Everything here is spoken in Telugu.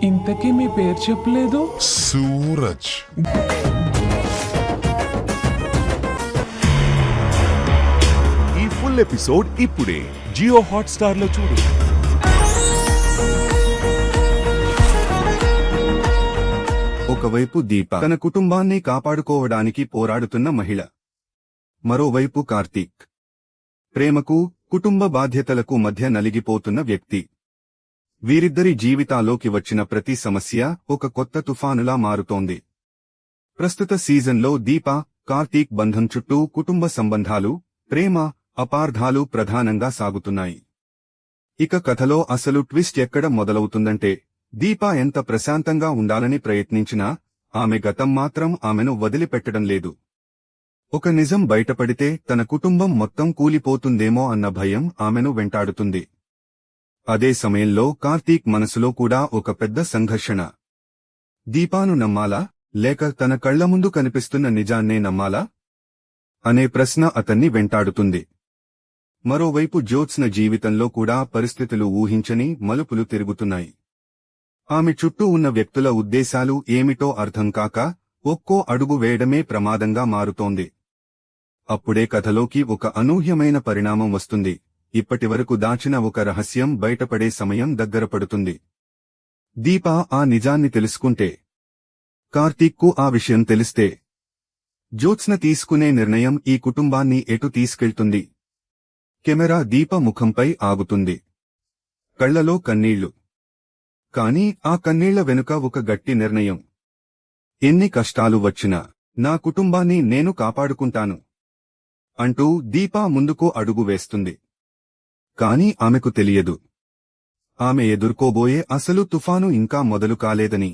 ఇంతకీ మీ పేరు చెప్పలేదు. సూరజ్. ఈ ఫుల్ ఎపిసోడ్ ఇప్పుడే జియో హాట్‌స్టార్ లో చూడు. ఒకవైపు దీప తన కుటుంబాన్ని కాపాడుకోవడానికి పోరాడుతున్న మహిళ, మరోవైపు కార్తీక్ ప్రేమకు కుటుంబ బాధ్యతలకు మధ్య నలిగిపోతున్న వ్యక్తి. వీరిద్దరి జీవితాల్లోకి వచ్చిన ప్రతి సమస్య ఒక కొత్త తుఫానులా మారుతోంది. ప్రస్తుత సీజన్లో దీప, కార్తీక్ బంధం చుట్టూ కుటుంబ సంబంధాలు, ప్రేమ, అపార్థాలు ప్రధానంగా సాగుతున్నాయి. ఇక కథలో అసలు ట్విస్ట్ ఎక్కడ మొదలవుతుందంటే, దీప ఎంత ప్రశాంతంగా ఉండాలని ప్రయత్నించినా ఆమె గతం మాత్రం ఆమెను వదిలిపెట్టడం లేదు. ఒక నిజం బయటపడితే తన కుటుంబం మొత్తం కూలిపోతుందేమో అన్న భయం ఆమెను వెంటాడుతుంది. అదే సమయంలో కార్తీక్ మనసులో కూడా ఒక పెద్ద సంఘర్షణ. దీపాను నమ్మాలా, లేక తన కళ్ల ముందు కనిపిస్తున్న నిజాన్నే నమ్మాలా అనే ప్రశ్న అతన్ని వెంటాడుతుంది. మరోవైపు జ్యోత్స్న జీవితంలో కూడా పరిస్థితులు ఊహించని మలుపులు తిరుగుతున్నాయి. ఆమె చుట్టూ ఉన్న వ్యక్తుల ఉద్దేశాలు ఏమిటో అర్థం కాక ఒక్కో అడుగు వేయడమే ప్రమాదంగా మారుతోంది. అప్పుడే కథలోకి ఒక అనూహ్యమైన పరిణామం వస్తుంది. ఇప్పటివరకు దాచిన ఒక రహస్యం బయటపడే సమయం దగ్గరపడుతుంది. దీప ఆ నిజాన్ని తెలుసుకుంటే, కార్తీక్కు ఆ విషయం తెలిస్తే, జ్యోత్స్న తీసుకునే నిర్ణయం ఈ కుటుంబాన్ని ఎటు తీసుకెళ్తుంది? కెమెరా దీప ముఖంపై ఆగుతుంది. కళ్లలో కన్నీళ్లు. కాని ఆ కన్నీళ్ల వెనుక ఒక గట్టి నిర్ణయం. ఎన్ని కష్టాలు వచ్చినా నా కుటుంబాన్ని నేను కాపాడుకుంటాను అంటూ దీప ముందుకు అడుగు వేస్తుంది. కాని ఆమెకు తెలియదు, ఆమె ఎదుర్కోబోయే అసలు తుఫాను ఇంకా మొదలు కాలేదని.